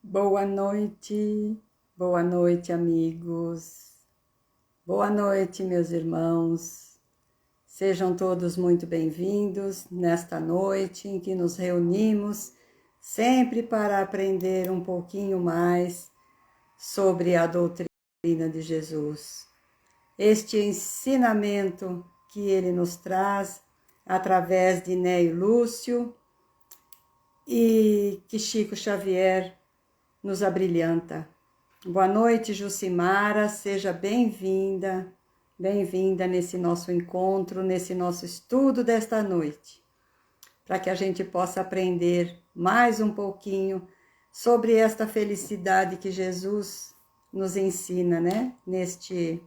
Boa noite, amigos, boa noite, meus irmãos. Sejam todos muito bem-vindos nesta noite em que nos reunimos, sempre para aprender um pouquinho mais sobre a doutrina de Jesus. Este ensinamento que ele nos traz através de Neio Lúcio e que Chico Xavier nos abrilhanta. Boa noite, Jucimara, seja bem-vinda nesse nosso encontro, nesse nosso estudo desta noite, para que a gente possa aprender mais um pouquinho sobre esta felicidade que Jesus nos ensina, né? Neste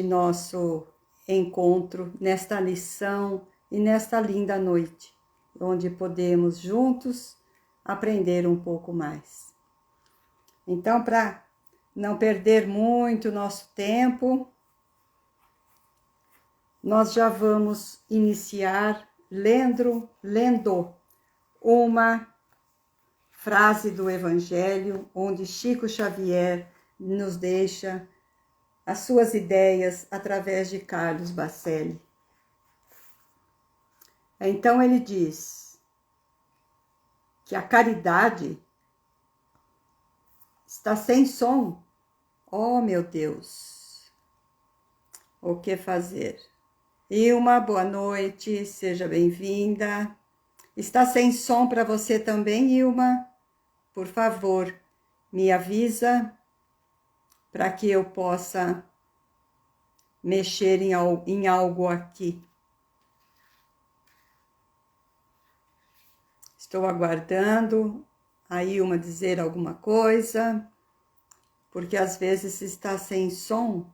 nosso encontro, nesta lição e nesta linda noite, onde podemos juntos aprender um pouco mais. Então, para não perder muito nosso tempo, nós já vamos iniciar lendo uma frase do Evangelho, onde Chico Xavier nos deixa as suas ideias através de Carlos Bacelli. Então ele diz que a caridade está sem som. Oh, meu Deus! O que fazer? Ilma, boa noite, seja bem-vinda. Está sem som para você também, Ilma? Por favor, me avisa para que eu possa mexer em algo aqui. Estou aguardando a Ilma dizer alguma coisa, porque às vezes se está sem som,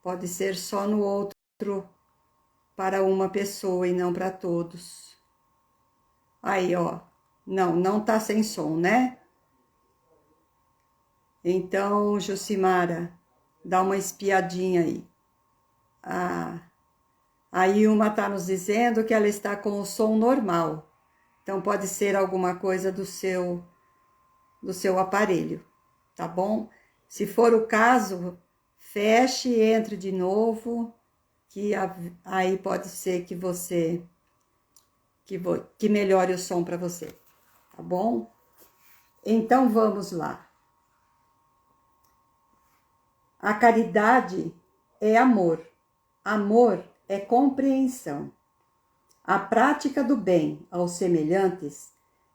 pode ser só no outro para uma pessoa e não para todos. Aí, ó, não tá sem som, né? Então, Jucimara, dá uma espiadinha aí. A Ilma tá nos dizendo que ela está com o som normal. Então, pode ser alguma coisa do seu aparelho, tá bom? Se for o caso, feche e entre de novo, que aí pode ser que melhore o som para você, tá bom? Então, vamos lá. A caridade é amor. Amor é compreensão. A prática do bem aos semelhantes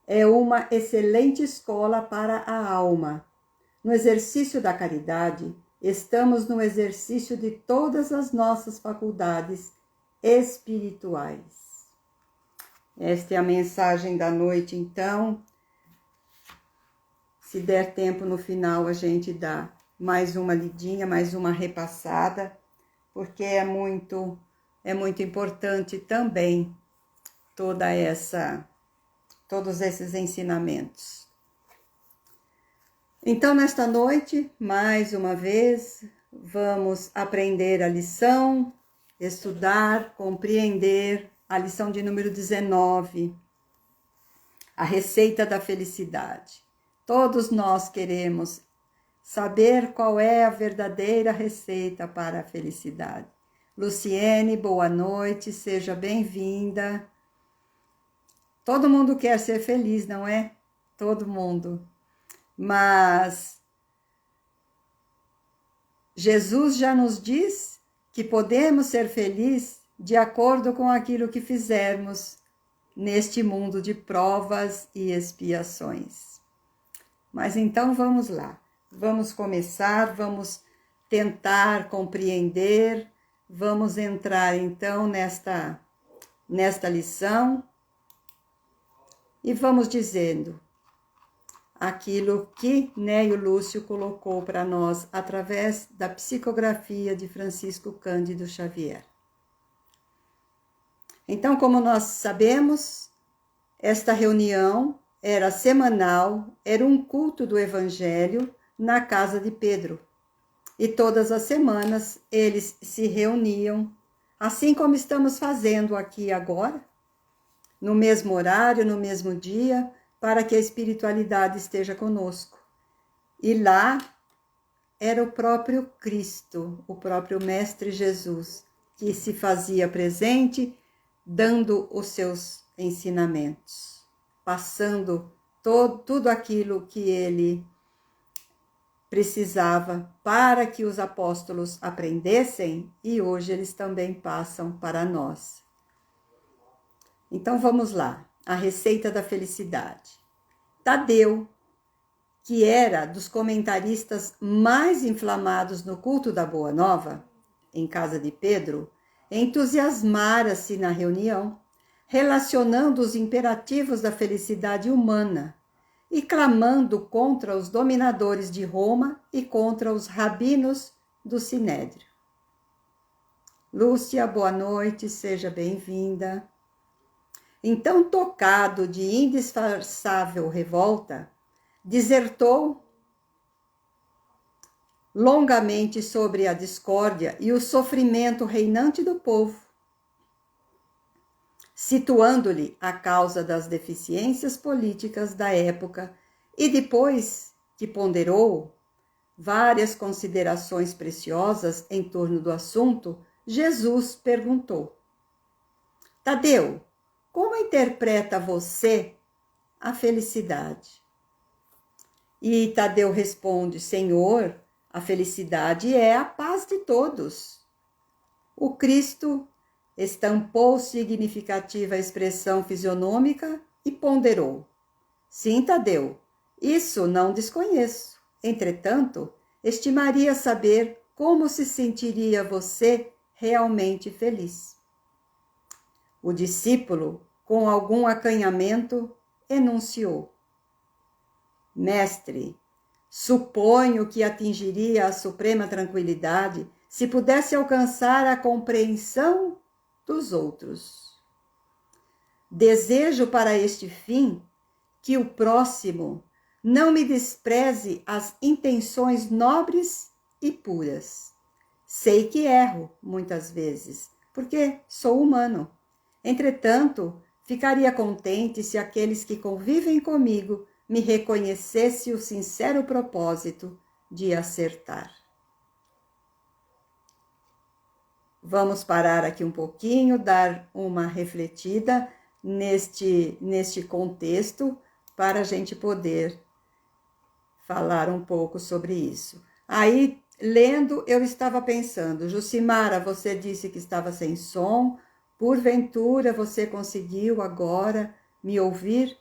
é uma excelente escola para a alma. No exercício da caridade, estamos no exercício de todas as nossas faculdades espirituais. Esta é a mensagem da noite, então. Se der tempo no final, a gente dá mais uma lidinha, mais uma repassada, porque é muito importante também todos esses ensinamentos. Então, nesta noite, mais uma vez, vamos aprender a lição, estudar, compreender a lição de número 19, a receita da felicidade. Todos nós queremos saber qual é a verdadeira receita para a felicidade. Luciene, boa noite, seja bem-vinda. Todo mundo quer ser feliz, não é? Todo mundo. Mas Jesus já nos diz que podemos ser felizes de acordo com aquilo que fizermos neste mundo de provas e expiações. Mas então vamos lá. Vamos começar, vamos tentar compreender, vamos entrar então nesta lição. E vamos dizendo aquilo que Neio Lúcio colocou para nós através da psicografia de Francisco Cândido Xavier. Então, como nós sabemos, esta reunião era semanal, era um culto do Evangelho na casa de Pedro. E todas as semanas eles se reuniam, assim como estamos fazendo aqui agora, no mesmo horário, no mesmo dia, para que a espiritualidade esteja conosco. E lá era o próprio Cristo, o próprio Mestre Jesus, que se fazia presente, dando os seus ensinamentos, passando tudo aquilo que ele precisava para que os apóstolos aprendessem, e hoje eles também passam para nós. Então vamos lá, a receita da felicidade. Tadeu, que era dos comentaristas mais inflamados no culto da Boa Nova, em casa de Pedro, entusiasmara-se na reunião, relacionando os imperativos da felicidade humana e clamando contra os dominadores de Roma e contra os rabinos do Sinédrio. Lúcia, boa noite, seja bem-vinda. Então, tocado de indisfarçável revolta, dissertou longamente sobre a discórdia e o sofrimento reinante do povo, situando-lhe a causa das deficiências políticas da época, e depois que ponderou várias considerações preciosas em torno do assunto, Jesus perguntou: Tadeu, como interpreta você a felicidade? E Tadeu responde: Senhor, a felicidade é a paz de todos. O Cristo estampou significativa expressão fisionômica e ponderou: Sim, Tadeu, isso não desconheço. Entretanto, estimaria saber como se sentiria você realmente feliz. O discípulo, com algum acanhamento, enunciou: Mestre, suponho que atingiria a suprema tranquilidade se pudesse alcançar a compreensão dos outros. Desejo para este fim que o próximo não me despreze as intenções nobres e puras. Sei que erro muitas vezes, porque sou humano. Entretanto, ficaria contente se aqueles que convivem comigo me reconhecessem o sincero propósito de acertar. Vamos parar aqui um pouquinho, dar uma refletida neste contexto, para a gente poder falar um pouco sobre isso. Aí, lendo, eu estava pensando: Jucimara, você disse que estava sem som, porventura você conseguiu agora me ouvir?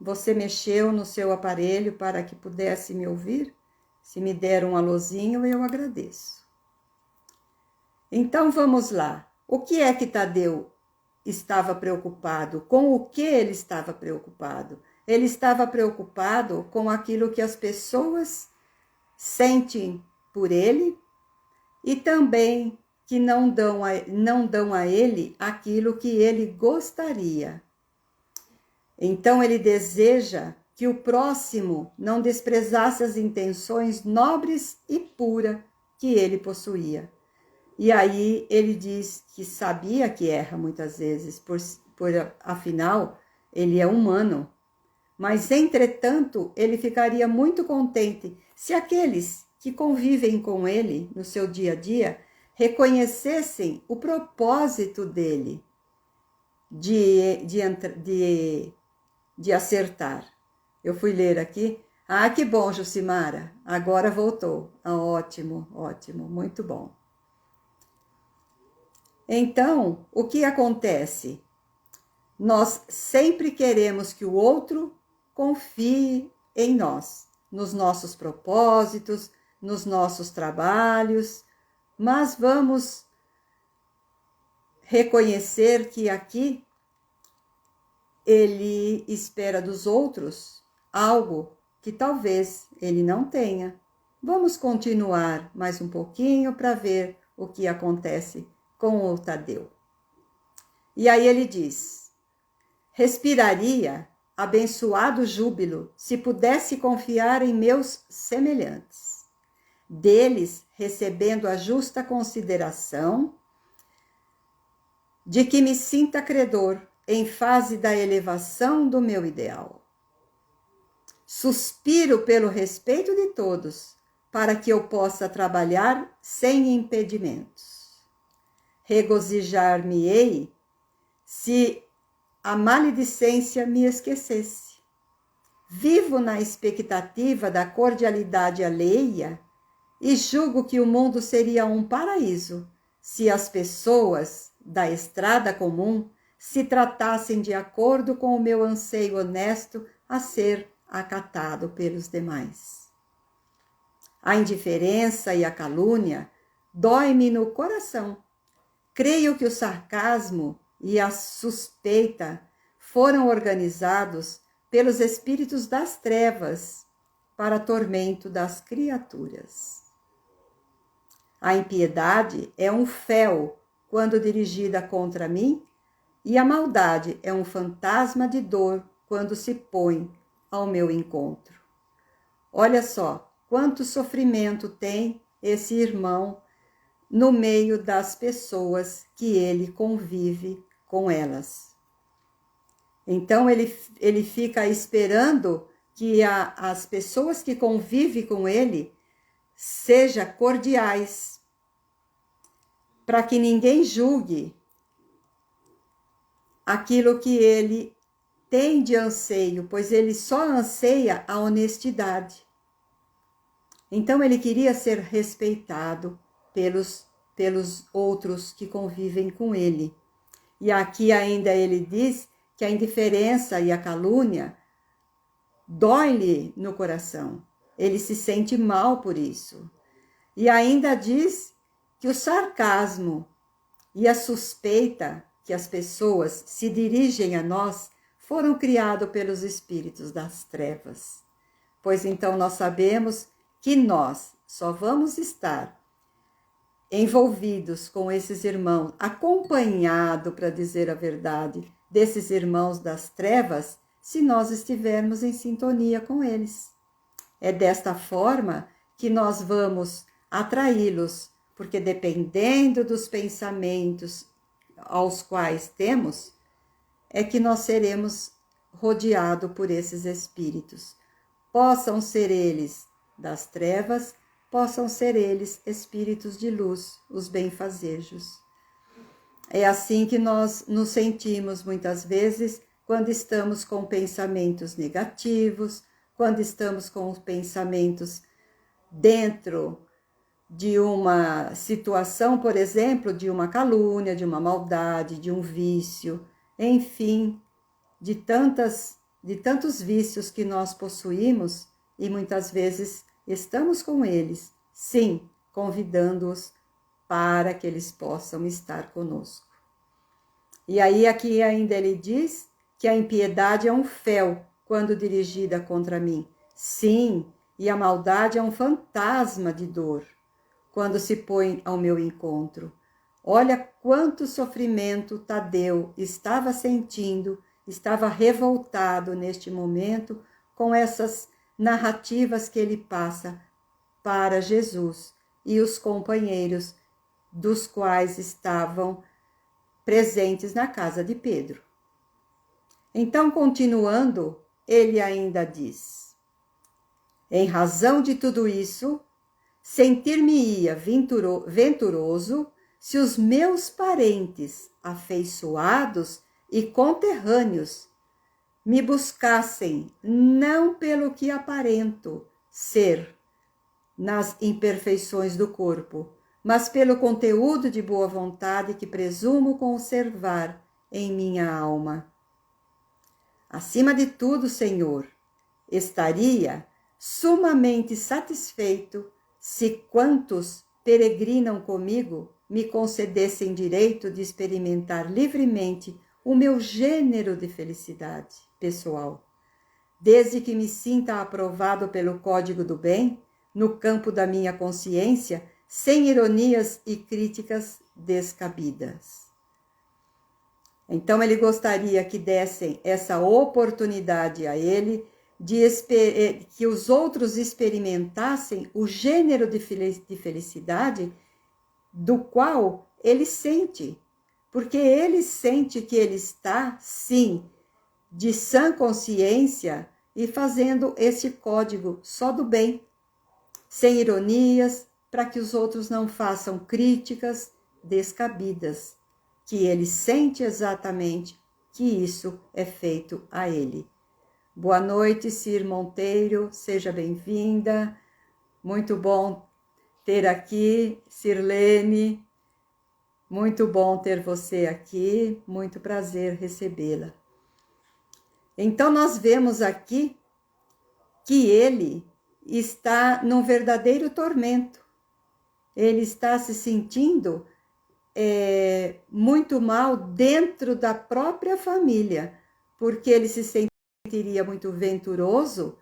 Você mexeu no seu aparelho para que pudesse me ouvir? Se me der um alôzinho, eu agradeço. Então vamos lá. O que é que Tadeu estava preocupado? Com o que ele estava preocupado? Ele estava preocupado com aquilo que as pessoas sentem por ele e também que não dão a ele aquilo que ele gostaria. Então ele deseja que o próximo não desprezasse as intenções nobres e puras que ele possuía. E aí ele diz que sabia que erra muitas vezes, afinal, ele é humano. Mas, entretanto, ele ficaria muito contente se aqueles que convivem com ele no seu dia a dia reconhecessem o propósito dele de acertar. Eu fui ler aqui. Ah, que bom, Jucimara. Agora voltou. Ah, ótimo, ótimo, muito bom. Então, o que acontece? Nós sempre queremos que o outro confie em nós, nos nossos propósitos, nos nossos trabalhos, mas vamos reconhecer que aqui ele espera dos outros algo que talvez ele não tenha. Vamos continuar mais um pouquinho para ver o que acontece com o Tadeu. E aí ele diz: respiraria abençoado júbilo se pudesse confiar em meus semelhantes, deles recebendo a justa consideração de que me sinta credor em fase da elevação do meu ideal. Suspiro pelo respeito de todos, para que eu possa trabalhar sem impedimentos. Regozijar-me-ei se a maledicência me esquecesse. Vivo na expectativa da cordialidade alheia e julgo que o mundo seria um paraíso se as pessoas da estrada comum se tratassem de acordo com o meu anseio honesto a ser acatado pelos demais. A indiferença e a calúnia dói-me no coração. Creio que o sarcasmo e a suspeita foram organizados pelos espíritos das trevas para tormento das criaturas. A impiedade é um fel quando dirigida contra mim, e a maldade é um fantasma de dor quando se põe ao meu encontro. Olha só quanto sofrimento tem esse irmão no meio das pessoas que ele convive com elas. Então ele fica esperando que as pessoas que convivem com ele sejam cordiais, para que ninguém julgue aquilo que ele tem de anseio, pois ele só anseia a honestidade. Então ele queria ser respeitado pelos outros que convivem com ele. E aqui ainda ele diz que a indiferença e a calúnia dói-lhe no coração. Ele se sente mal por isso. E ainda diz que o sarcasmo e a suspeita que as pessoas se dirigem a nós foram criados pelos espíritos das trevas. Pois então nós sabemos que nós só vamos estar envolvidos com esses irmãos, acompanhado, para dizer a verdade, desses irmãos das trevas, se nós estivermos em sintonia com eles. É desta forma que nós vamos atraí-los, porque dependendo dos pensamentos aos quais temos, é que nós seremos rodeados por esses espíritos. Possam ser eles das trevas, possam ser eles espíritos de luz, os benfazejos. É assim que nós nos sentimos muitas vezes quando estamos com pensamentos negativos, quando estamos com pensamentos dentro de uma situação, por exemplo, de uma calúnia, de uma maldade, de um vício, enfim, de tantos vícios que nós possuímos e muitas vezes estamos com eles, sim, convidando-os para que eles possam estar conosco. E aí aqui ainda ele diz que a impiedade é um fel quando dirigida contra mim. Sim, e a maldade é um fantasma de dor quando se põe ao meu encontro. Olha quanto sofrimento Tadeu estava sentindo, estava revoltado neste momento com essas narrativas que ele passa para Jesus e os companheiros dos quais estavam presentes na casa de Pedro. Então, continuando, ele ainda diz: em razão de tudo isso, sentir-me-ia venturoso se os meus parentes afeiçoados e conterrâneos me buscassem não pelo que aparento ser nas imperfeições do corpo, mas pelo conteúdo de boa vontade que presumo conservar em minha alma. Acima de tudo, Senhor, estaria sumamente satisfeito se quantos peregrinam comigo me concedessem direito de experimentar livremente o meu gênero de felicidade pessoal, desde que me sinta aprovado pelo código do bem, no campo da minha consciência, sem ironias e críticas descabidas. Então ele gostaria que dessem essa oportunidade a ele, que os outros experimentassem o gênero de felicidade do qual ele sente, porque ele sente que ele está, sim, de sã consciência e fazendo esse código só do bem, sem ironias, para que os outros não façam críticas descabidas, que ele sente exatamente que isso é feito a ele. Boa noite, Cir Monteiro, seja bem-vinda. Muito bom ter aqui, Sirlene. Muito bom ter você aqui, muito prazer recebê-la. Então, nós vemos aqui que ele está num verdadeiro tormento. Ele está se sentindo muito mal dentro da própria família, porque ele se sentiria muito venturoso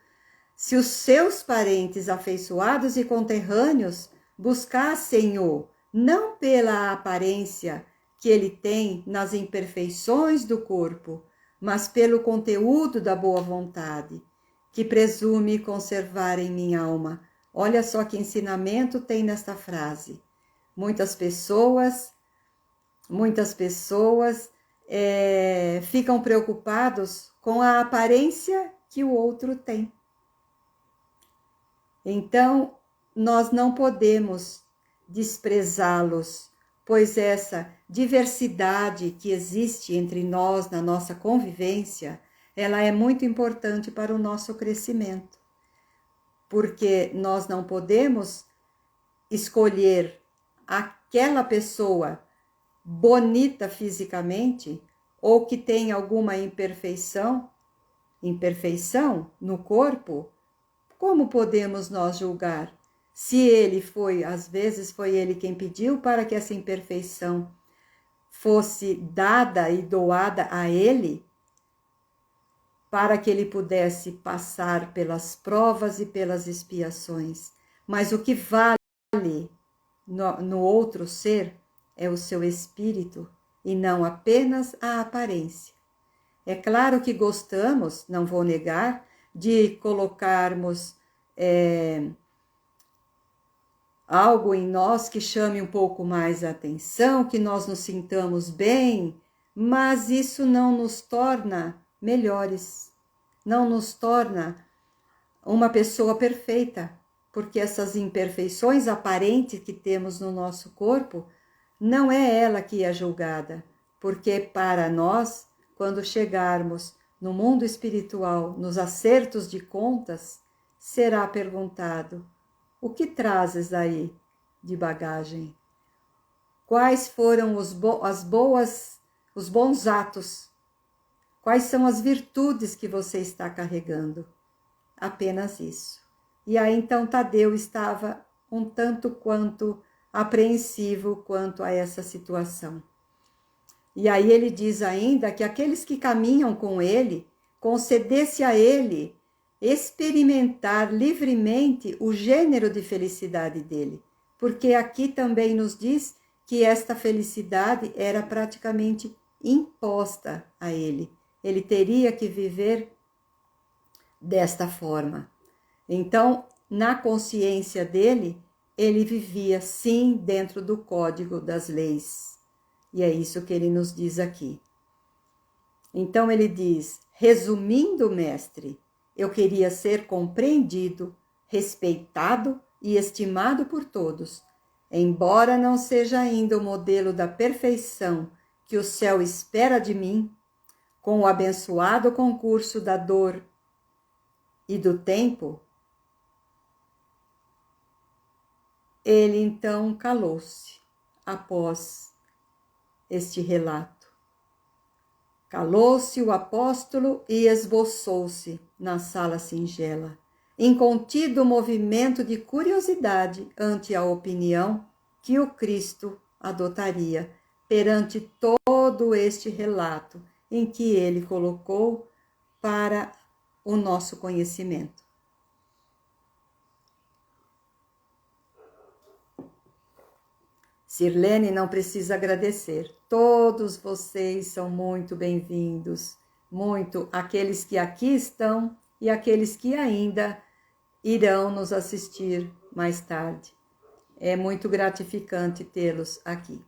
se os seus parentes afeiçoados e conterrâneos buscassem-o, não pela aparência que ele tem nas imperfeições do corpo, mas pelo conteúdo da boa vontade, que presume conservar em minha alma. Olha só que ensinamento tem nesta frase. Muitas pessoas ficam preocupados com a aparência que o outro tem. Então, nós não podemos desprezá-los, pois essa diversidade que existe entre nós na nossa convivência, ela é muito importante para o nosso crescimento, porque nós não podemos escolher aquela pessoa bonita fisicamente ou que tem alguma imperfeição no corpo. Como podemos nós julgar? Se ele foi, às vezes foi ele quem pediu para que essa imperfeição fosse dada e doada a ele, para que ele pudesse passar pelas provas e pelas expiações. Mas o que vale no outro ser é o seu espírito e não apenas a aparência. É claro que gostamos, não vou negar, de colocarmos algo em nós que chame um pouco mais a atenção, que nós nos sintamos bem, mas isso não nos torna melhores, não nos torna uma pessoa perfeita, porque essas imperfeições aparentes que temos no nosso corpo, não é ela que é julgada, porque para nós, quando chegarmos no mundo espiritual, nos acertos de contas, será perguntado: o que trazes aí de bagagem? Quais foram os bons atos? Quais são as virtudes que você está carregando? Apenas isso. E aí então Tadeu estava um tanto quanto apreensivo quanto a essa situação. E aí ele diz ainda que aqueles que caminham com ele, concedesse a ele experimentar livremente o gênero de felicidade dele, porque aqui também nos diz que esta felicidade era praticamente imposta a ele. Ele teria que viver desta forma. Então, na consciência dele, ele vivia sim dentro do código das leis. E é isso que ele nos diz aqui. Então ele diz: resumindo, mestre, eu queria ser compreendido, respeitado e estimado por todos, embora não seja ainda o modelo da perfeição que o céu espera de mim, com o abençoado concurso da dor e do tempo. Ele então calou-se após este relato. Calou-se o apóstolo e esboçou-se na sala singela, em contido movimento de curiosidade ante a opinião que o Cristo adotaria perante todo este relato em que ele colocou para o nosso conhecimento. Sirlene não precisa agradecer. Todos vocês são muito bem-vindos. Muito aqueles que aqui estão e aqueles que ainda irão nos assistir mais tarde. É muito gratificante tê-los aqui.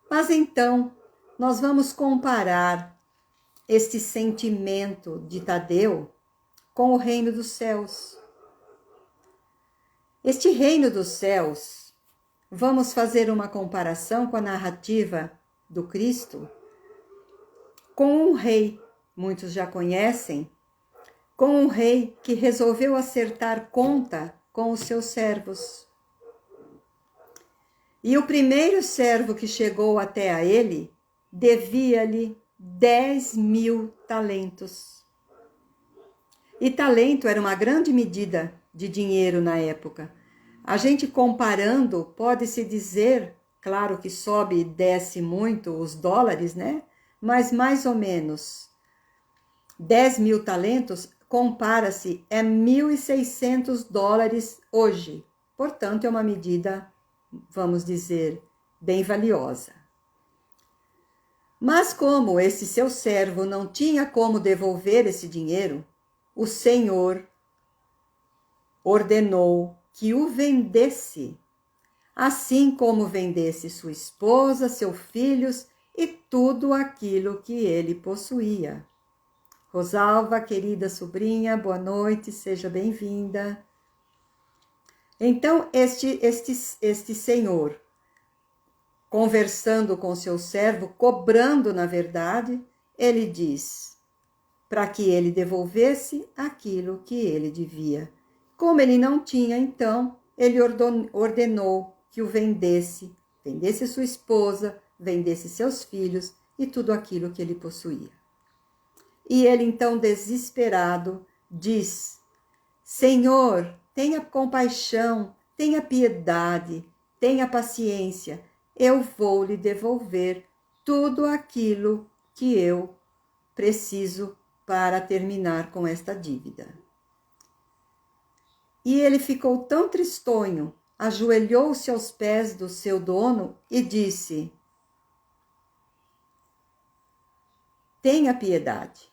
Mas então, nós vamos comparar este sentimento de Tadeu com o reino dos céus. Este reino dos céus, vamos fazer uma comparação com a narrativa do Cristo, com um rei, muitos já conhecem, com um rei que resolveu acertar conta com os seus servos. E o primeiro servo que chegou até a ele devia-lhe 10.000 talentos. E talento era uma grande medida de dinheiro na época. A gente comparando, pode-se dizer, claro que sobe e desce muito os dólares, né? Mas mais ou menos 10.000 talentos compara-se a 1.600 dólares hoje. Portanto, é uma medida, vamos dizer, bem valiosa. Mas como esse seu servo não tinha como devolver esse dinheiro, o Senhor ordenou que o vendesse, assim como vendesse sua esposa, seus filhos e tudo aquilo que ele possuía. Rosalva, querida sobrinha, boa noite, seja bem-vinda. Então, este senhor, conversando com seu servo, cobrando na verdade, ele diz para que ele devolvesse aquilo que ele devia. Como ele não tinha, então, ele ordenou que o vendesse sua esposa, vendesse seus filhos e tudo aquilo que ele possuía. E ele, então, desesperado, diz: Senhor, tenha compaixão, tenha piedade, tenha paciência, eu vou lhe devolver tudo aquilo que eu preciso para terminar com esta dívida. E ele ficou tão tristonho, ajoelhou-se aos pés do seu dono e disse: Tenha piedade.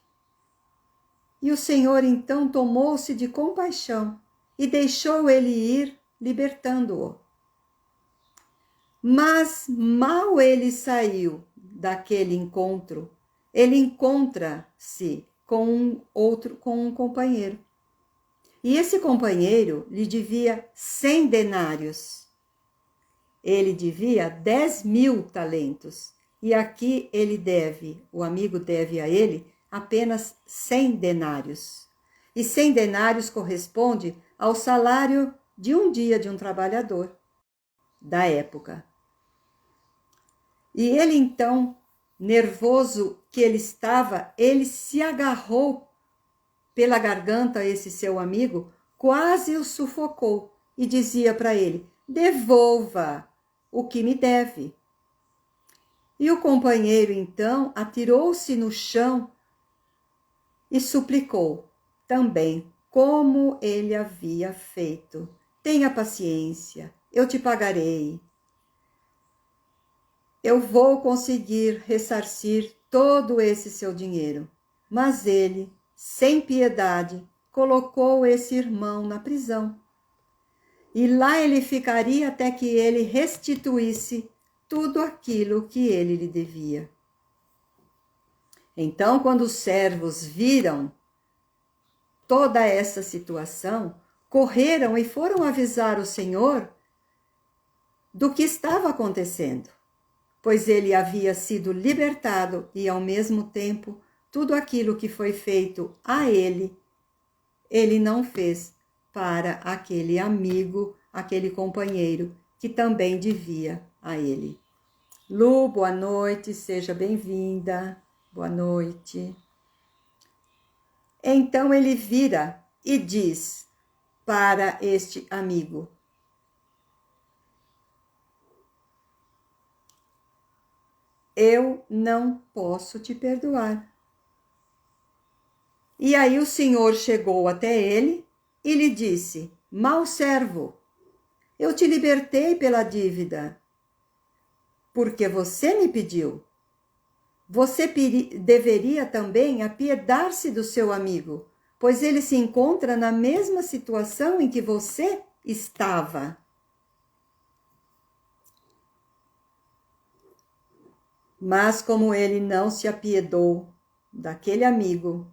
E o Senhor então tomou-se de compaixão e deixou ele ir, libertando-o. Mas mal ele saiu daquele encontro, ele encontra-se com um companheiro. E esse companheiro lhe devia 100 denários. Ele devia 10.000 talentos. E aqui o amigo deve a ele apenas 100 denários. E 100 denários corresponde ao salário de um dia de um trabalhador da época. E ele então, nervoso que ele estava, ele se agarrou pela garganta a esse seu amigo, quase o sufocou e dizia para ele: devolva o que me deve. E o companheiro então atirou-se no chão e suplicou também, como ele havia feito: tenha paciência, eu te pagarei. Eu vou conseguir ressarcir todo esse seu dinheiro. Mas ele, sem piedade, colocou esse irmão na prisão. E lá ele ficaria até que ele restituísse tudo aquilo que ele lhe devia. Então, quando os servos viram toda essa situação, correram e foram avisar o Senhor do que estava acontecendo, pois ele havia sido libertado e, ao mesmo tempo, tudo aquilo que foi feito a ele, ele não fez para aquele amigo, aquele companheiro que também devia a ele. Lu, boa noite, seja bem-vinda. Boa noite. Então ele vira e diz para este amigo: eu não posso te perdoar. E aí o Senhor chegou até ele e lhe disse: mau servo, eu te libertei pela dívida, porque você me pediu. Você deveria também apiedar-se do seu amigo, pois ele se encontra na mesma situação em que você estava. Mas como ele não se apiedou daquele amigo,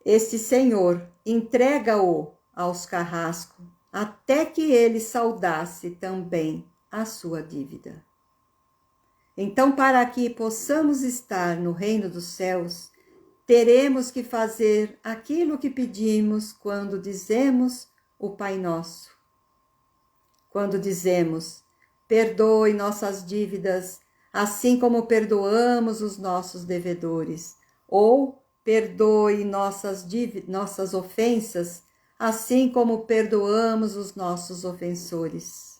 este senhor entrega-o aos carrascos até que ele saldasse também a sua dívida. Então, para que possamos estar no reino dos céus, teremos que fazer aquilo que pedimos quando dizemos o Pai Nosso. Quando dizemos, perdoe nossas dívidas, assim como perdoamos os nossos devedores, ou perdoe nossas ofensas, assim como perdoamos os nossos ofensores.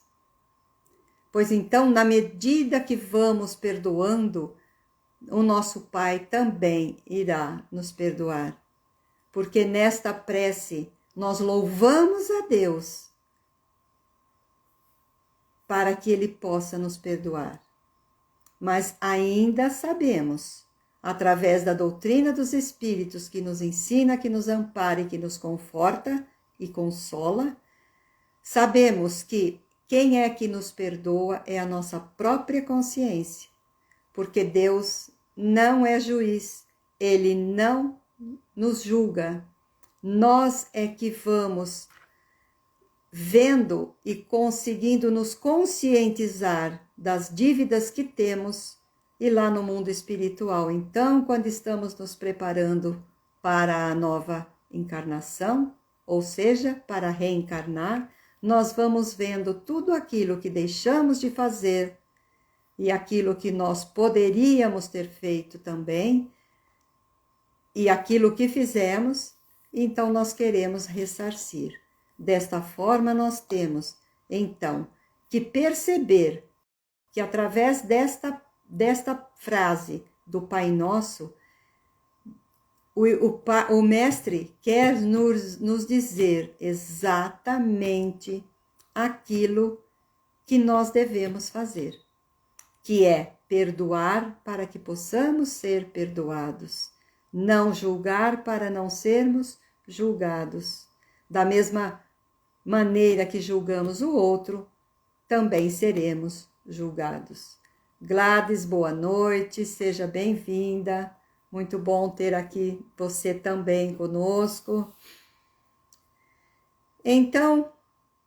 Pois então, na medida que vamos perdoando, o nosso Pai também irá nos perdoar. Porque nesta prece nós louvamos a Deus para que Ele possa nos perdoar. Mas ainda sabemos, através da doutrina dos Espíritos que nos ensina, que nos ampara e que nos conforta e consola, sabemos que quem é que nos perdoa é a nossa própria consciência, porque Deus não é juiz, Ele não nos julga. Nós é que vamos vendo e conseguindo nos conscientizar das dívidas que temos e lá no mundo espiritual. Então, quando estamos nos preparando para a nova encarnação, ou seja, para reencarnar, nós vamos vendo tudo aquilo que deixamos de fazer e aquilo que nós poderíamos ter feito também, e aquilo que fizemos, então nós queremos ressarcir. Desta forma, nós temos, então, que perceber que através desta frase do Pai Nosso, o Mestre quer nos dizer exatamente aquilo que nós devemos fazer, que é perdoar para que possamos ser perdoados, não julgar para não sermos julgados. Da mesma maneira que julgamos o outro, também seremos julgados. Gladys, boa noite, seja bem-vinda. Muito bom ter aqui você também conosco. Então,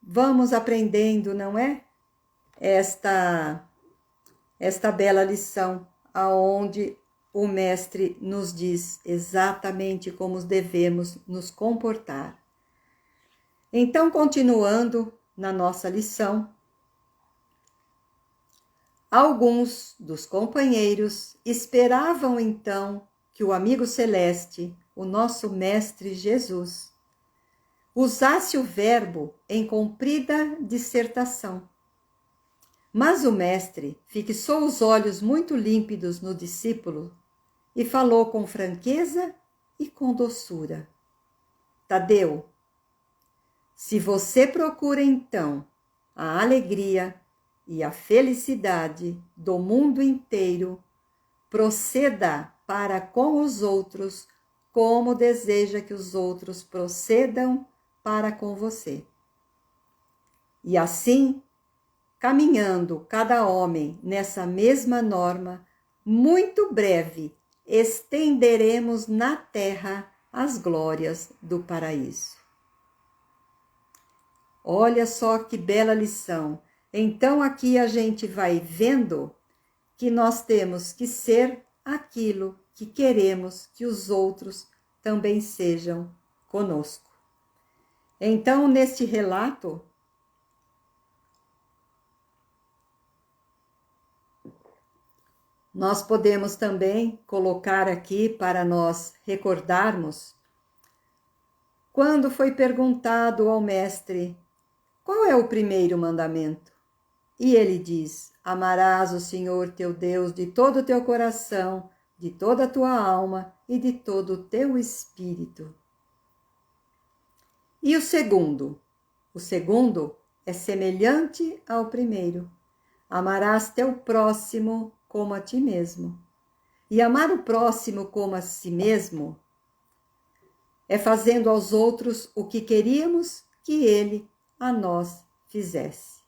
vamos aprendendo, não é? Esta bela lição, aonde o Mestre nos diz exatamente como devemos nos comportar. Então, continuando na nossa lição, alguns dos companheiros esperavam então que o amigo celeste, o nosso Mestre Jesus, usasse o verbo em comprida dissertação. Mas o Mestre fixou os olhos muito límpidos no discípulo e falou com franqueza e com doçura. Tadeu, se você procura então a alegria e a felicidade do mundo inteiro, proceda para com os outros como deseja que os outros procedam para com você. E assim, caminhando cada homem nessa mesma norma, muito breve estenderemos na terra as glórias do paraíso. Olha só que bela lição. Então aqui a gente vai vendo que nós temos que ser aquilo que queremos que os outros também sejam conosco. Então, neste relato, nós podemos também colocar aqui para nós recordarmos quando foi perguntado ao Mestre qual é o primeiro mandamento. E ele diz: amarás o Senhor teu Deus de todo o teu coração, de toda a tua alma e de todo o teu espírito. E o segundo? O segundo é semelhante ao primeiro. Amarás teu próximo como a ti mesmo. E amar o próximo como a si mesmo é fazendo aos outros o que queríamos que ele a nós fizesse.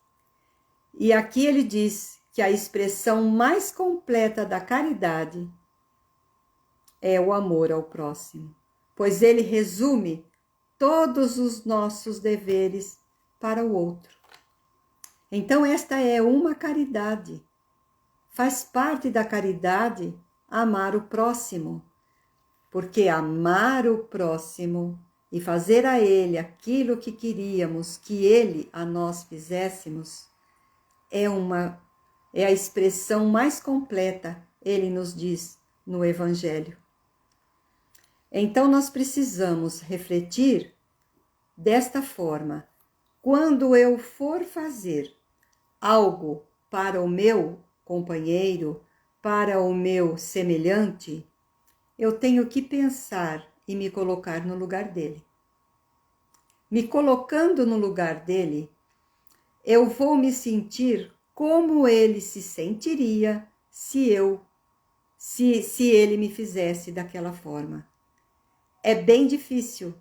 E aqui ele diz que a expressão mais completa da caridade é o amor ao próximo, pois ele resume todos os nossos deveres para o outro. Então, esta é uma caridade. Faz parte da caridade amar o próximo, porque amar o próximo e fazer a ele aquilo que queríamos que ele a nós fizéssemos é a expressão mais completa, ele nos diz no Evangelho. Então nós precisamos refletir desta forma: quando eu for fazer algo para o meu companheiro, para o meu semelhante, eu tenho que pensar e me colocar no lugar dele. Me colocando no lugar dele, eu vou me sentir como ele se sentiria se ele me fizesse daquela forma. É bem difícil,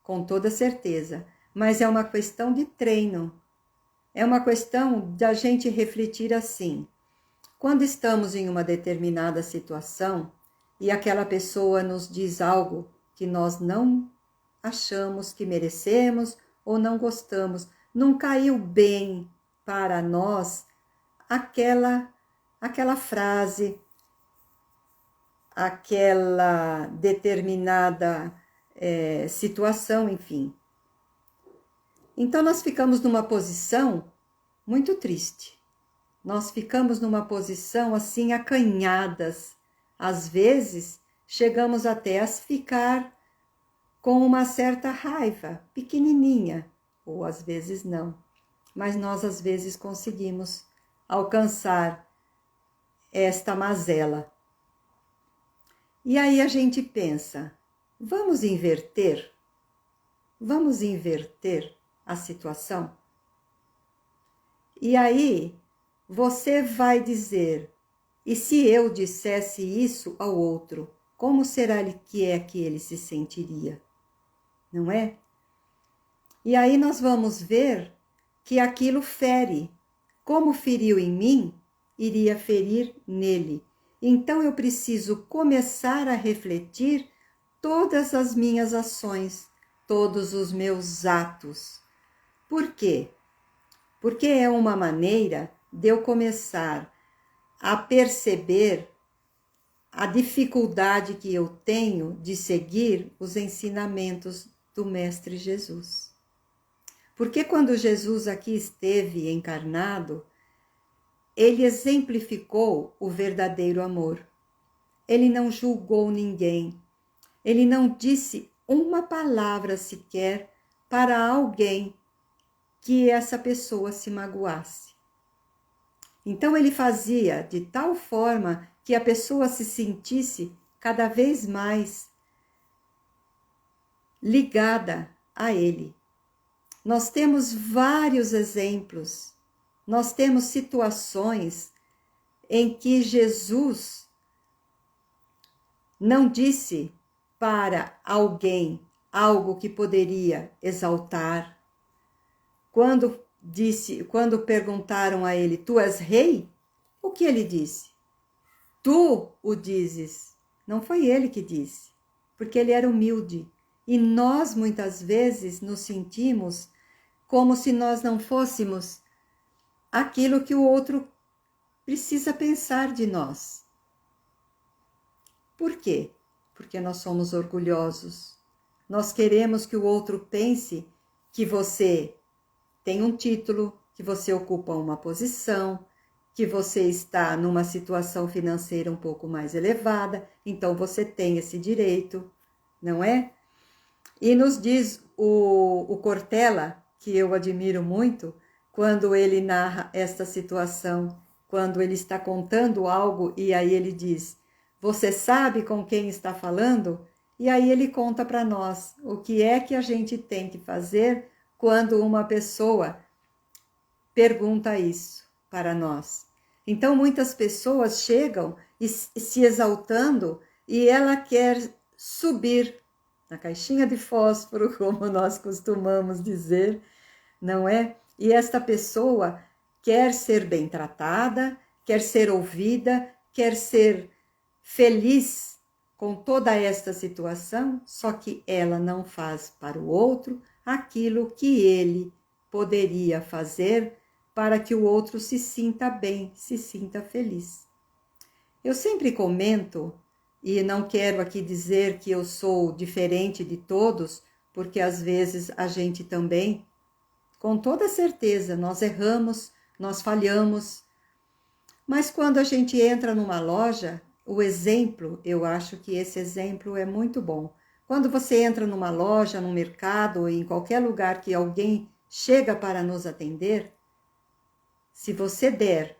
com toda certeza, mas é uma questão de treino. É uma questão da gente refletir assim. Quando estamos em uma determinada situação e aquela pessoa nos diz algo que nós não achamos que merecemos ou não gostamos, não caiu bem para nós aquela frase, aquela determinada situação, enfim. Então nós ficamos numa posição muito triste. Nós ficamos numa posição assim acanhadas. Às vezes chegamos até a ficar com uma certa raiva, pequenininha, ou às vezes não. Mas nós às vezes conseguimos alcançar esta mazela. E aí a gente pensa, vamos inverter? Vamos inverter a situação? E aí você vai dizer, e se eu dissesse isso ao outro, como será que ele se sentiria? Não é? E aí nós vamos ver que aquilo fere. Como feriu em mim, iria ferir nele. Então eu preciso começar a refletir todas as minhas ações, todos os meus atos. Por quê? Porque é uma maneira de eu começar a perceber a dificuldade que eu tenho de seguir os ensinamentos do Mestre Jesus. Porque quando Jesus aqui esteve encarnado, ele exemplificou o verdadeiro amor. Ele não julgou ninguém. Ele não disse uma palavra sequer para alguém que essa pessoa se magoasse. Então ele fazia de tal forma que a pessoa se sentisse cada vez mais ligada a ele. Nós temos vários exemplos, nós temos situações em que Jesus não disse para alguém algo que poderia exaltar. Quando perguntaram a ele, tu és rei? O que ele disse? Tu o dizes. Não foi ele que disse, porque ele era humilde. E nós, muitas vezes, nos sentimos como se nós não fôssemos aquilo que o outro precisa pensar de nós. Por quê? Porque nós somos orgulhosos. Nós queremos que o outro pense que você tem um título, que você ocupa uma posição, que você está numa situação financeira um pouco mais elevada, então você tem esse direito, não é? E nos diz o Cortella, que eu admiro muito, quando ele narra esta situação, quando ele está contando algo e aí ele diz, você sabe com quem está falando? E aí ele conta para nós o que é que a gente tem que fazer quando uma pessoa pergunta isso para nós. Então muitas pessoas chegam se exaltando e ela quer subir na caixinha de fósforo, como nós costumamos dizer, não é? E esta pessoa quer ser bem tratada, quer ser ouvida, quer ser feliz com toda esta situação, só que ela não faz para o outro aquilo que ele poderia fazer para que o outro se sinta bem, se sinta feliz. Eu sempre comento, e não quero aqui dizer que eu sou diferente de todos, porque às vezes a gente também, com toda certeza, nós erramos, nós falhamos, mas quando a gente entra numa loja, o exemplo, eu acho que esse exemplo é muito bom. Quando você entra numa loja, num mercado, ou em qualquer lugar que alguém chega para nos atender, se você der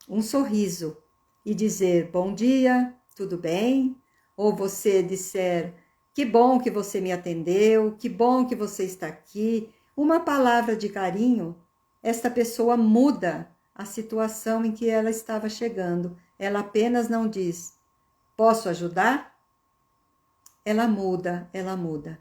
um sorriso e dizer bom dia, tudo bem? Ou você disser que bom que você me atendeu, que bom que você está aqui, uma palavra de carinho, esta pessoa muda a situação em que ela estava chegando. Ela apenas não diz, posso ajudar? Ela muda, ela muda.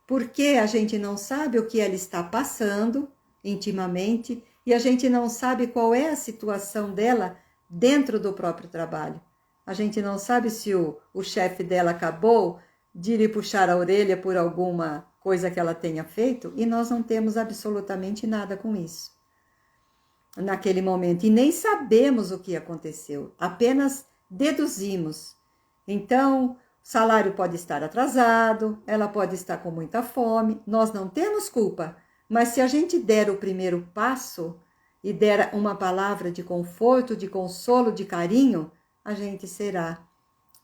Porque a gente não sabe o que ela está passando intimamente e a gente não sabe qual é a situação dela dentro do próprio trabalho. A gente não sabe se o chefe dela acabou de lhe puxar a orelha por alguma coisa que ela tenha feito e nós não temos absolutamente nada com isso naquele momento e nem sabemos o que aconteceu, apenas deduzimos. Então, o salário pode estar atrasado, ela pode estar com muita fome, nós não temos culpa, mas se a gente der o primeiro passo e der uma palavra de conforto, de consolo, de carinho, a gente será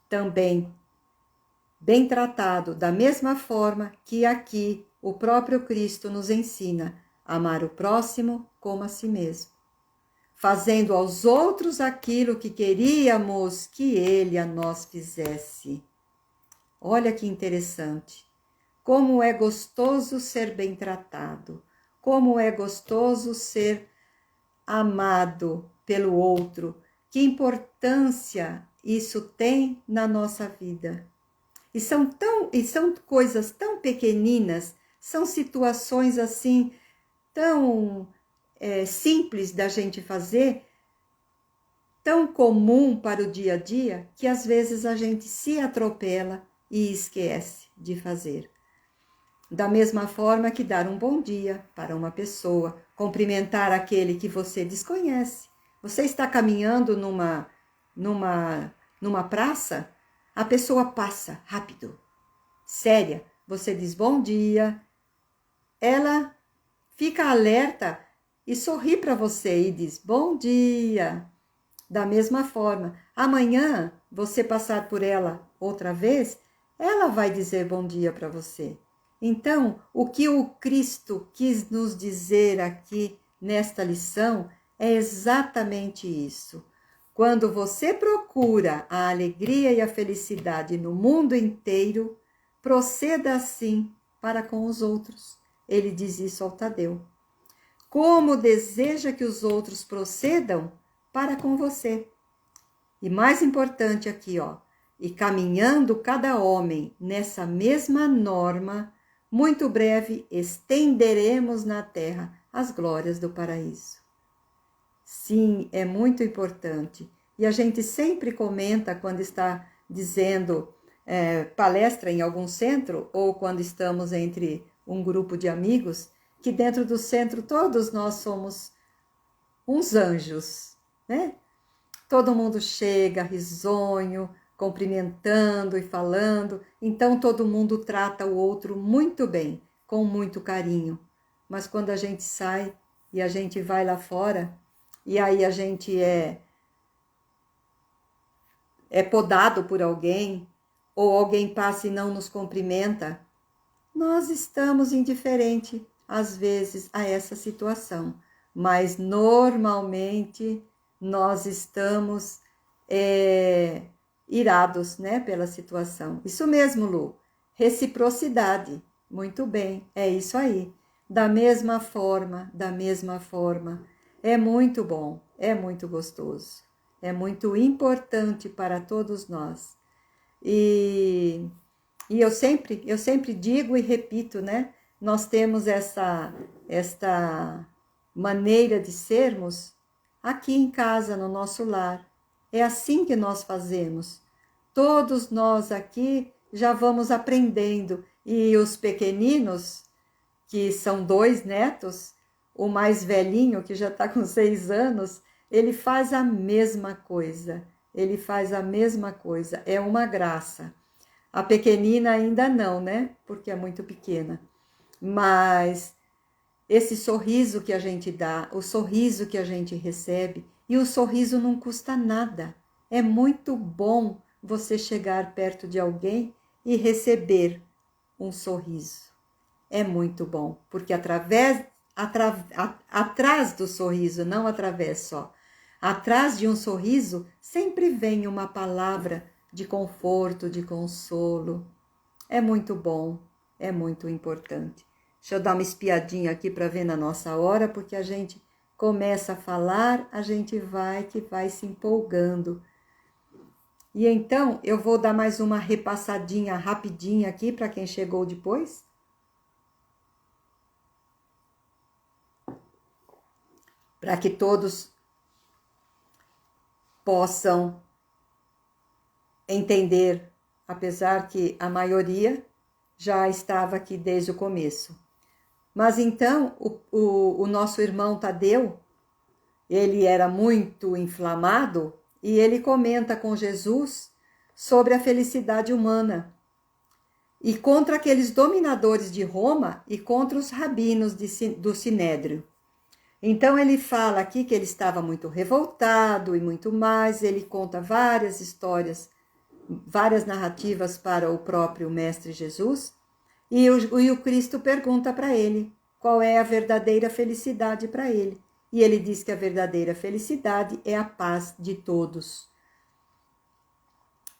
também bem tratado, da mesma forma que aqui o próprio Cristo nos ensina a amar o próximo como a si mesmo, fazendo aos outros aquilo que queríamos que ele a nós fizesse. Olha que interessante. Como é gostoso ser bem tratado, como é gostoso ser amado pelo outro, que importância isso tem na nossa vida. E são coisas tão pequeninas, são situações assim tão simples da gente fazer, tão comum para o dia a dia, que às vezes a gente se atropela e esquece de fazer. Da mesma forma que dar um bom dia para uma pessoa, cumprimentar aquele que você desconhece. Você está caminhando numa praça, a pessoa passa rápido, séria, você diz bom dia, ela fica alerta e sorri para você e diz bom dia. Da mesma forma, amanhã você passar por ela outra vez, ela vai dizer bom dia para você. Então, o que o Cristo quis nos dizer aqui nesta lição é exatamente isso. Quando você procura a alegria e a felicidade no mundo inteiro, proceda assim para com os outros. Ele diz isso ao Tadeu. Como deseja que os outros procedam para com você. E mais importante aqui, e caminhando cada homem nessa mesma norma, muito breve estenderemos na terra as glórias do paraíso. Sim, é muito importante. E a gente sempre comenta quando está dizendo palestra em algum centro ou quando estamos entre um grupo de amigos, que dentro do centro todos nós somos uns anjos, né? Todo mundo chega risonho, cumprimentando e falando, então todo mundo trata o outro muito bem, com muito carinho. Mas quando a gente sai e a gente vai lá fora, e aí a gente é podado por alguém, ou alguém passa e não nos cumprimenta, nós estamos indiferentes, às vezes, a essa situação. Mas, normalmente, nós estamos irados, né, pela situação. Isso mesmo, Lu. Reciprocidade. Muito bem, é isso aí. Da mesma forma. É muito bom, é muito gostoso. É muito importante para todos nós. E eu sempre digo e repito, né? Nós temos esta maneira de sermos aqui em casa, no nosso lar. É assim que nós fazemos. todos nós aqui já vamos aprendendo. E os pequeninos, que são 2 netos, o mais velhinho, que já está com 6 anos, ele faz a mesma coisa. Ele faz a mesma coisa. É uma graça. A pequenina ainda não, né? Porque é muito pequena. Mas esse sorriso que a gente dá, o sorriso que a gente recebe, e o sorriso não custa nada. É muito bom você chegar perto de alguém e receber um sorriso. É muito bom, porque atrás do sorriso, não através só, atrás de um sorriso sempre vem uma palavra de conforto, de consolo. É muito bom, é muito importante. Deixa eu dar uma espiadinha aqui para ver na nossa hora, porque a gente começa a falar, a gente vai se empolgando. E então eu vou dar mais uma repassadinha rapidinha aqui para quem chegou depois. Para que todos possam entender, apesar que a maioria já estava aqui desde o começo. Mas então, o nosso irmão Tadeu, ele era muito inflamado e ele comenta com Jesus sobre a felicidade humana e contra aqueles dominadores de Roma e contra os rabinos do Sinédrio. Então ele fala aqui que ele estava muito revoltado e muito mais, ele conta várias histórias, várias narrativas para o próprio Mestre Jesus, e o Cristo pergunta para ele qual é a verdadeira felicidade para ele. E ele diz que a verdadeira felicidade é a paz de todos.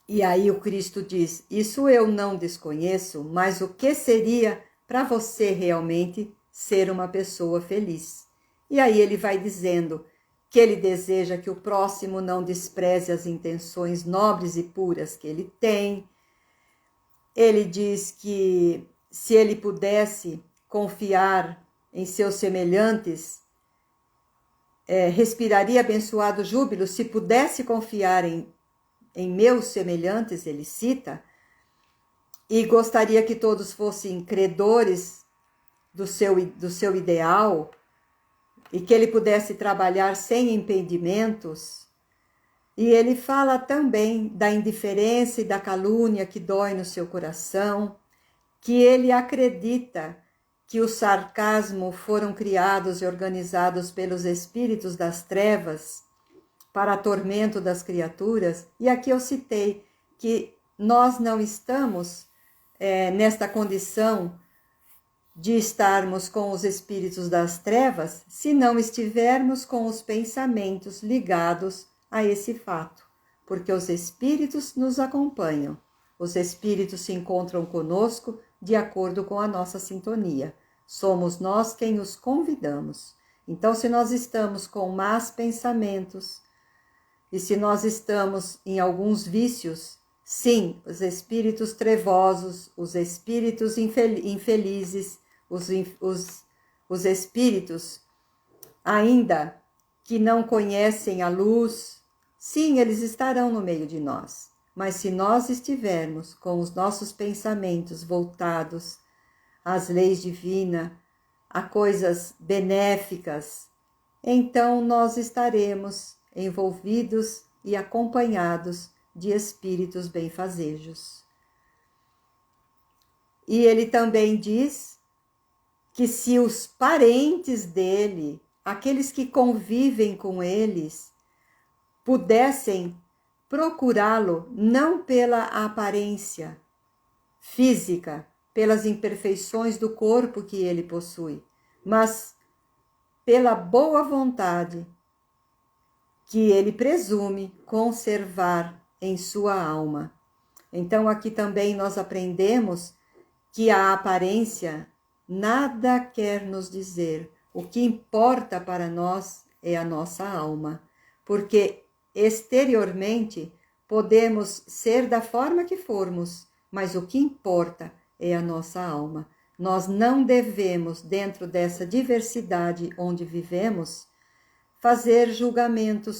E aí o Cristo diz, isso eu não desconheço, mas o que seria para você realmente ser uma pessoa feliz? E aí ele vai dizendo que ele deseja que o próximo não despreze as intenções nobres e puras que ele tem. Ele diz que se ele pudesse confiar em seus semelhantes, respiraria abençoado júbilo. Se pudesse confiar em meus semelhantes, ele cita, e gostaria que todos fossem credores do seu ideal, e que ele pudesse trabalhar sem impedimentos. E ele fala também da indiferença e da calúnia que dói no seu coração, que ele acredita que o sarcasmo foram criados e organizados pelos espíritos das trevas para tormento das criaturas. E aqui eu citei que nós não estamos nesta condição de estarmos com os espíritos das trevas se não estivermos com os pensamentos ligados a esse fato, porque os espíritos nos acompanham, os espíritos se encontram conosco de acordo com a nossa sintonia, somos nós quem os convidamos. Então, se nós estamos com más pensamentos e se nós estamos em alguns vícios, sim, os espíritos trevosos, os espíritos infelizes, os espíritos ainda que não conhecem a luz, sim, eles estarão no meio de nós. Mas se nós estivermos com os nossos pensamentos voltados às leis divinas, a coisas benéficas, então nós estaremos envolvidos e acompanhados de espíritos benfazejos. E ele também diz que se os parentes dele, aqueles que convivem com eles, pudessem procurá-lo não pela aparência física, pelas imperfeições do corpo que ele possui, mas pela boa vontade que ele presume conservar em sua alma. Então aqui também nós aprendemos que a aparência nada quer nos dizer. O que importa para nós é a nossa alma, porque exteriormente podemos ser da forma que formos, mas o que importa é a nossa alma. Nós não devemos, dentro dessa diversidade onde vivemos, fazer julgamentos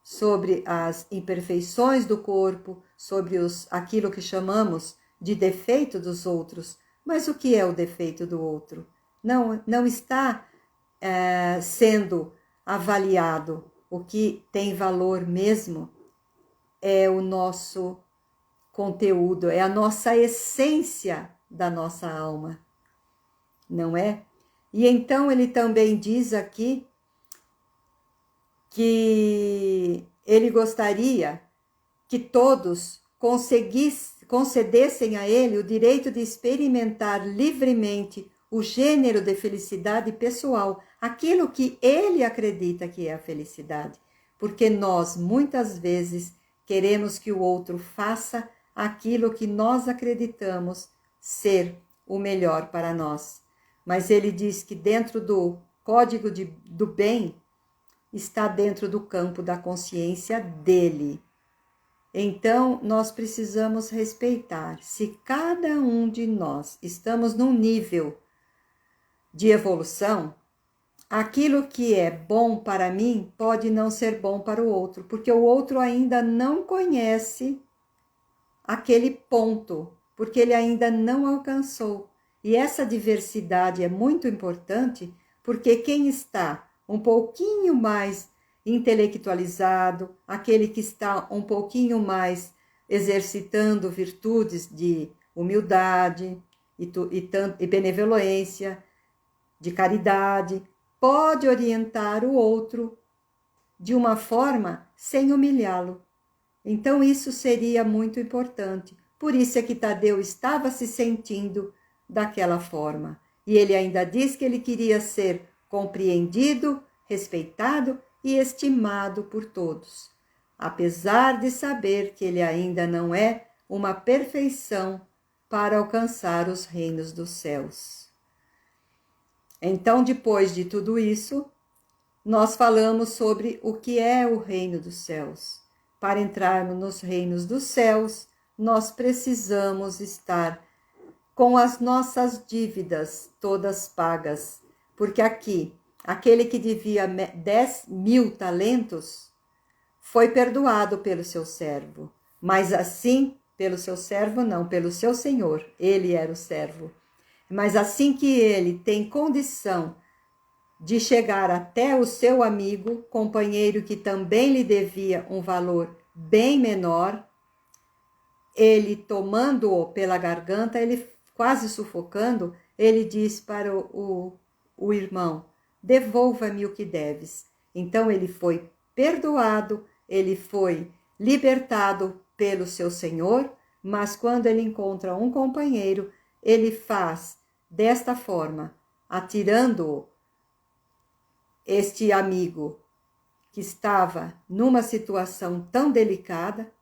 sobre as imperfeições do corpo, sobre aquilo que chamamos de defeito dos outros. Mas o que é o defeito do outro? Não está sendo avaliado. O que tem valor mesmo é o nosso conteúdo, é a nossa essência da nossa alma, não é? E então ele também diz aqui que ele gostaria que todos concedessem a ele o direito de experimentar livremente o gênero de felicidade pessoal, aquilo que ele acredita que é a felicidade, porque nós muitas vezes queremos que o outro faça aquilo que nós acreditamos ser o melhor para nós. Mas ele diz que dentro do código do bem está dentro do campo da consciência dele. Então, nós precisamos respeitar. Se cada um de nós estamos num nível de evolução, aquilo que é bom para mim pode não ser bom para o outro, porque o outro ainda não conhece aquele ponto, porque ele ainda não alcançou. E essa diversidade é muito importante, porque quem está um pouquinho mais intelectualizado, aquele que está um pouquinho mais exercitando virtudes de humildade e benevolência, de caridade, pode orientar o outro de uma forma sem humilhá-lo. Então isso seria muito importante. Por isso é que Tadeu estava se sentindo daquela forma. E ele ainda diz que ele queria ser compreendido, respeitado e estimado por todos, apesar de saber que ele ainda não é uma perfeição para alcançar os reinos dos céus. Então, depois de tudo isso, nós falamos sobre o que é o reino dos céus. Para entrarmos nos reinos dos céus, nós precisamos estar com as nossas dívidas todas pagas, porque aqui, aquele que devia 10.000 talentos foi perdoado pelo seu servo, mas assim, pelo seu servo não, pelo seu senhor, ele era o servo. Mas assim que ele tem condição de chegar até o seu amigo, companheiro que também lhe devia um valor bem menor, ele tomando-o pela garganta, ele quase sufocando, ele diz para o irmão: devolva-me o que deves. Então ele foi perdoado, ele foi libertado pelo seu senhor, mas quando ele encontra um companheiro, ele faz desta forma, atirando este amigo que estava numa situação tão delicada,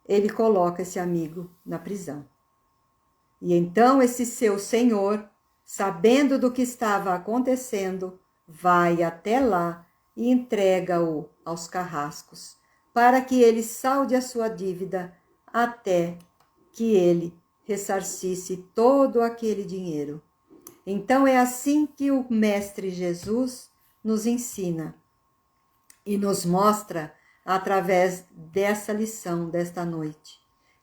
ele coloca esse amigo na prisão. E então esse seu senhor, sabendo do que estava acontecendo, vai até lá e entrega-o aos carrascos, para que ele salde a sua dívida até que ele ressarcisse todo aquele dinheiro. Então é assim que o Mestre Jesus nos ensina e nos mostra através dessa lição desta noite,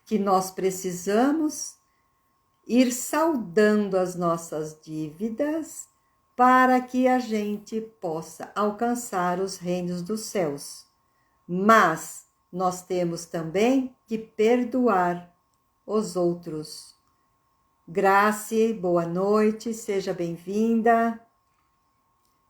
que nós precisamos ir saldando as nossas dívidas para que a gente possa alcançar os reinos dos céus. Mas nós temos também que perdoar os outros. Grace, boa noite, seja bem-vinda.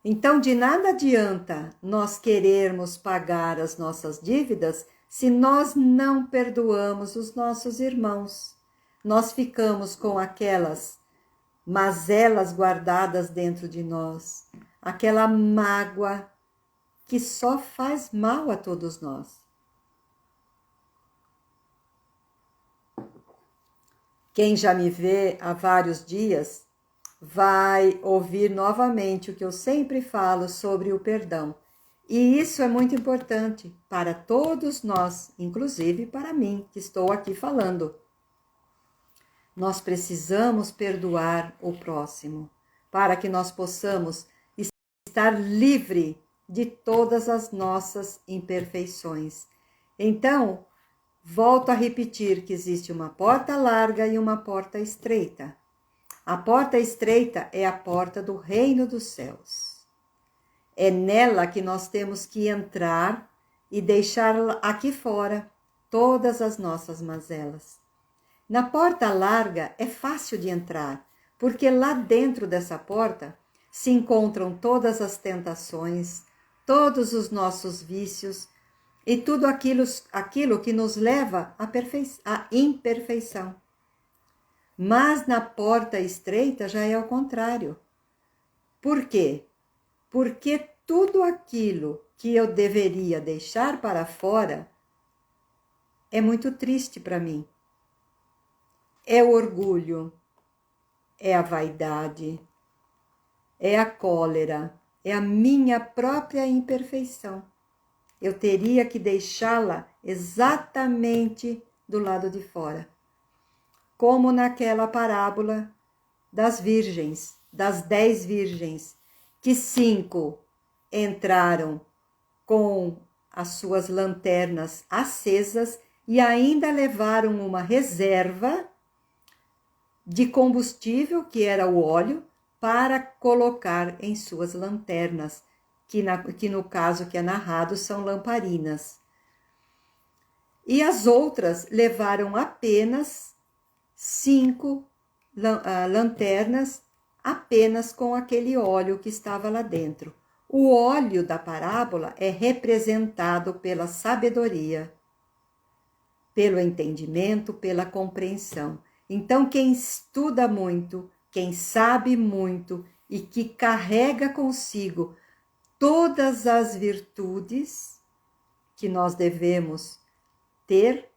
Então, de nada adianta nós querermos pagar as nossas dívidas se nós não perdoamos os nossos irmãos. Nós ficamos com aquelas mazelas guardadas dentro de nós, aquela mágoa que só faz mal a todos nós. Quem já me vê há vários dias vai ouvir novamente o que eu sempre falo sobre o perdão. E isso é muito importante para todos nós, inclusive para mim, que estou aqui falando. Nós precisamos perdoar o próximo, para que nós possamos estar livre de todas as nossas imperfeições. Então, volto a repetir que existe uma porta larga e uma porta estreita. A porta estreita é a porta do reino dos céus. É nela que nós temos que entrar e deixar aqui fora todas as nossas mazelas. Na porta larga é fácil de entrar, porque lá dentro dessa porta se encontram todas as tentações, todos os nossos vícios e tudo aquilo que nos leva à imperfeição. Mas na porta estreita já é ao contrário. Por quê? Porque tudo aquilo que eu deveria deixar para fora é muito triste para mim. É o orgulho, é a vaidade, é a cólera, é a minha própria imperfeição. Eu teria que deixá-la exatamente do lado de fora. Como naquela parábola das virgens, das 10 virgens, que 5 entraram com as suas lanternas acesas e ainda levaram uma reserva de combustível, que era o óleo, para colocar em suas lanternas, que no caso que é narrado são lamparinas. E as outras levaram apenas 5 lanternas, apenas com aquele óleo que estava lá dentro. O óleo da parábola é representado pela sabedoria, pelo entendimento, pela compreensão. Então, quem estuda muito, quem sabe muito e que carrega consigo todas as virtudes que nós devemos ter,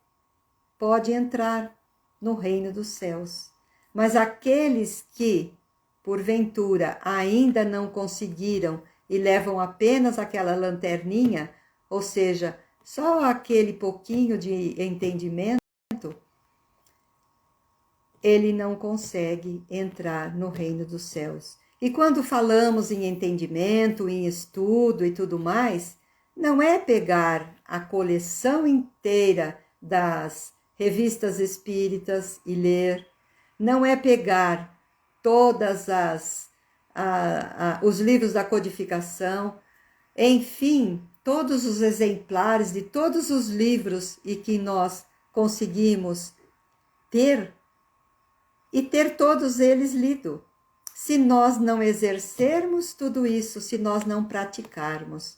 pode entrar no reino dos céus. Mas aqueles que, porventura, ainda não conseguiram e levam apenas aquela lanterninha, ou seja, só aquele pouquinho de entendimento, ele não consegue entrar no reino dos céus. E quando falamos em entendimento, em estudo e tudo mais, não é pegar a coleção inteira das revistas espíritas e ler, não é pegar todas os livros da codificação, enfim, todos os exemplares de todos os livros e que nós conseguimos ter, e ter todos eles lido. Se nós não exercermos tudo isso, se nós não praticarmos.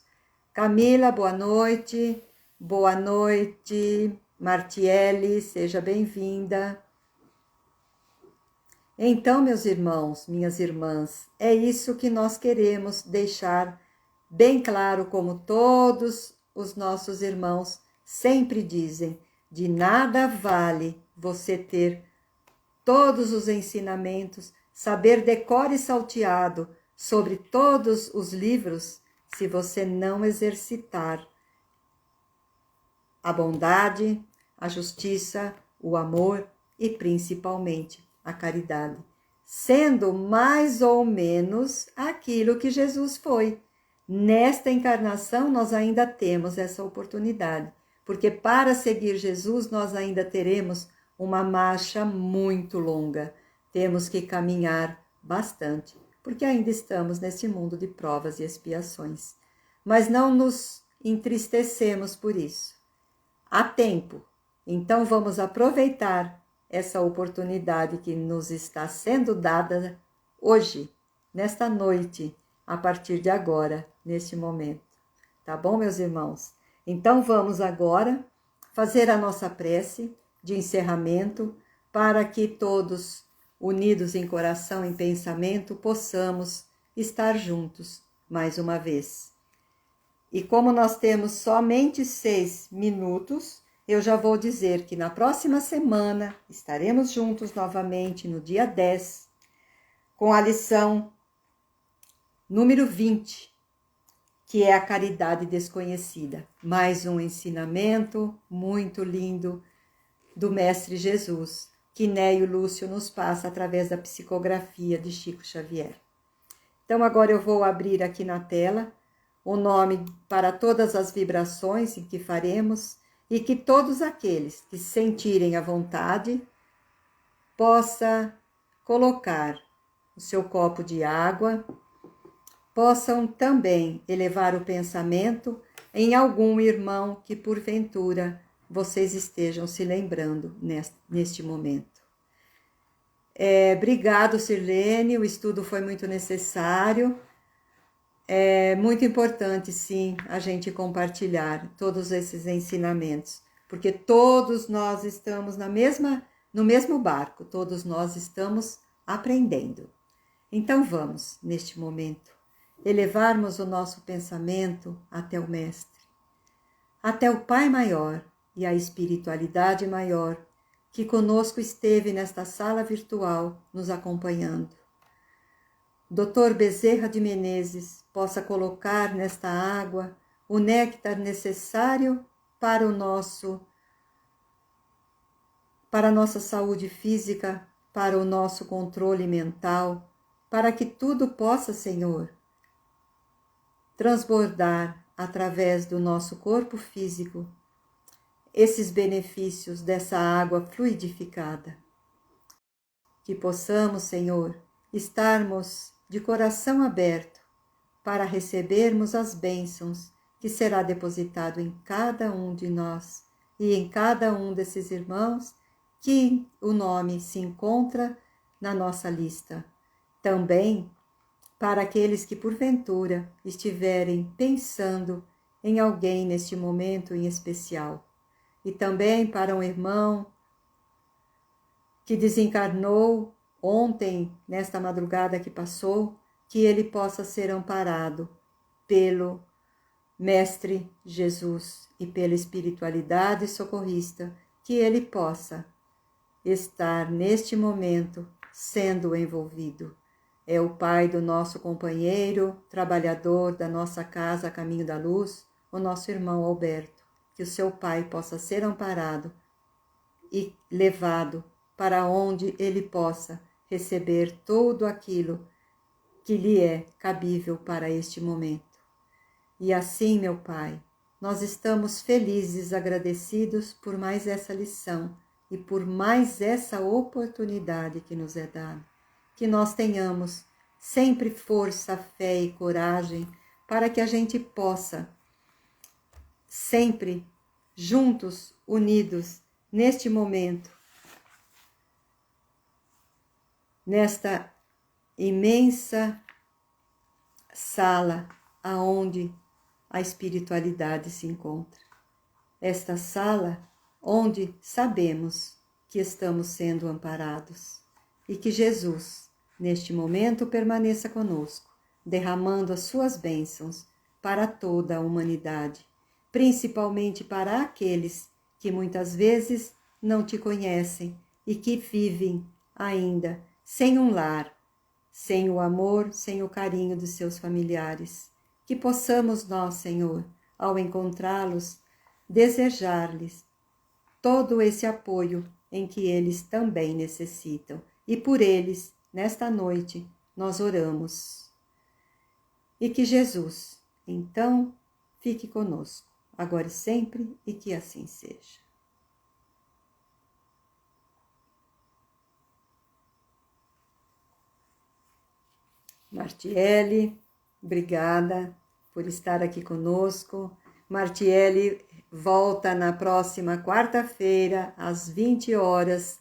Camila, boa noite. Boa noite. Martiele, seja bem-vinda. Então, meus irmãos, minhas irmãs, é isso que nós queremos deixar bem claro, como todos os nossos irmãos sempre dizem: de nada vale você ter todos os ensinamentos, saber decor e salteado sobre todos os livros, se você não exercitar a bondade, a justiça, o amor e principalmente a caridade, sendo mais ou menos aquilo que Jesus foi. Nesta encarnação nós ainda temos essa oportunidade, porque para seguir Jesus nós ainda teremos uma marcha muito longa. Temos que caminhar bastante, porque ainda estamos nesse mundo de provas e expiações. Mas não nos entristecemos por isso. Há tempo, então vamos aproveitar essa oportunidade que nos está sendo dada hoje, nesta noite, a partir de agora, neste momento. Tá bom, meus irmãos? Então vamos agora fazer a nossa prece de encerramento, para que todos, unidos em coração e em pensamento, possamos estar juntos mais uma vez. E como nós temos somente 6 minutos, eu já vou dizer que na próxima semana estaremos juntos novamente no dia 10, com a lição número 20, que é a caridade desconhecida. Mais um ensinamento muito lindo do Mestre Jesus, que Neio Lúcio nos passa através da psicografia de Chico Xavier. Então agora eu vou abrir aqui na tela o nome para todas as vibrações em que faremos e que todos aqueles que sentirem a vontade possa colocar o seu copo de água, possam também elevar o pensamento em algum irmão que porventura vocês estejam se lembrando neste momento. Obrigado, Sirlene, o estudo foi muito necessário. É muito importante, sim, a gente compartilhar todos esses ensinamentos, porque todos nós estamos no mesmo barco, todos nós estamos aprendendo. Então vamos, neste momento, elevarmos o nosso pensamento até o Mestre, até o Pai Maior e a espiritualidade maior que conosco esteve nesta sala virtual nos acompanhando. Dr. Bezerra de Menezes possa colocar nesta água o néctar necessário para a nossa saúde física, para o nosso controle mental, para que tudo possa, Senhor, transbordar através do nosso corpo físico esses benefícios dessa água fluidificada. Que possamos, Senhor, estarmos de coração aberto para recebermos as bênçãos que será depositado em cada um de nós e em cada um desses irmãos que o nome se encontra na nossa lista. Também para aqueles que porventura estiverem pensando em alguém neste momento em especial. E também para um irmão que desencarnou ontem, nesta madrugada que passou, que ele possa ser amparado pelo Mestre Jesus e pela espiritualidade socorrista, que ele possa estar neste momento sendo envolvido. É o pai do nosso companheiro, trabalhador da nossa casa Caminho da Luz, o nosso irmão Alberto, que o seu pai possa ser amparado e levado para onde ele possa receber tudo aquilo que lhe é cabível para este momento. E assim, meu Pai, nós estamos felizes, agradecidos por mais essa lição e por mais essa oportunidade que nos é dada. Que nós tenhamos sempre força, fé e coragem para que a gente possa, sempre juntos, unidos, neste momento, nesta imensa sala aonde a espiritualidade se encontra. Esta sala onde sabemos que estamos sendo amparados e que Jesus, neste momento, permaneça conosco, derramando as suas bênçãos para toda a humanidade, principalmente para aqueles que muitas vezes não te conhecem e que vivem ainda sem um lar, sem o amor, sem o carinho dos seus familiares. Que possamos nós, Senhor, ao encontrá-los, desejar-lhes todo esse apoio em que eles também necessitam. E por eles, nesta noite, nós oramos. E que Jesus, então, fique conosco, agora e sempre, e que assim seja. Martiele, obrigada por estar aqui conosco. Martiele volta na próxima quarta-feira, às 20 horas,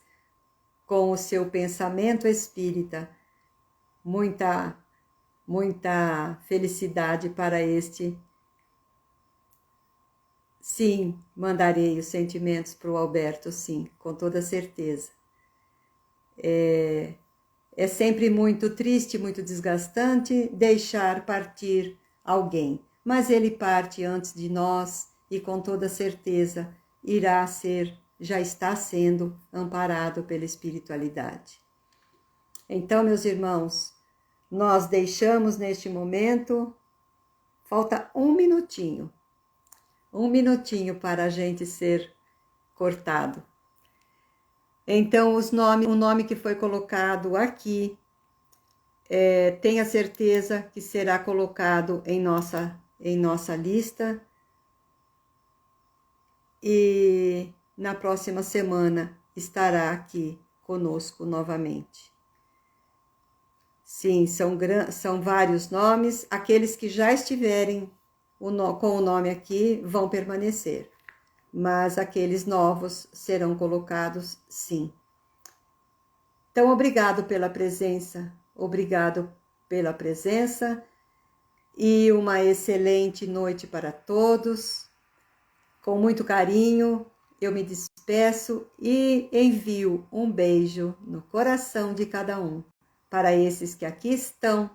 com o seu pensamento espírita. Muita felicidade para este. Sim, mandarei os sentimentos para o Alberto, sim, com toda certeza. É sempre muito triste, muito desgastante deixar partir alguém, mas ele parte antes de nós e com toda certeza já está sendo amparado pela espiritualidade. Então, meus irmãos, nós deixamos neste momento, falta um minutinho para a gente ser cortado. Então, o nome que foi colocado aqui, tenha certeza que será colocado em nossa em nossa lista. E na próxima semana estará aqui conosco novamente. Sim, são vários nomes. Aqueles que já estiverem com o nome aqui vão permanecer, mas aqueles novos serão colocados, sim. Então, obrigado pela presença e uma excelente noite para todos. Com muito carinho, eu me despeço e envio um beijo no coração de cada um, para esses que aqui estão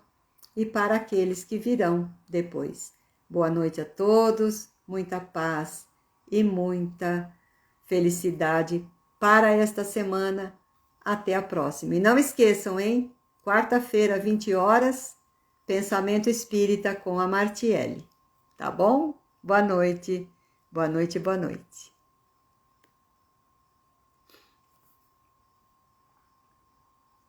e para aqueles que virão depois. Boa noite a todos, muita paz e muita felicidade para esta semana. Até a próxima. E não esqueçam, hein? Quarta-feira, 20 horas, Pensamento Espírita com a Martiele. Tá bom? Boa noite, boa noite, boa noite.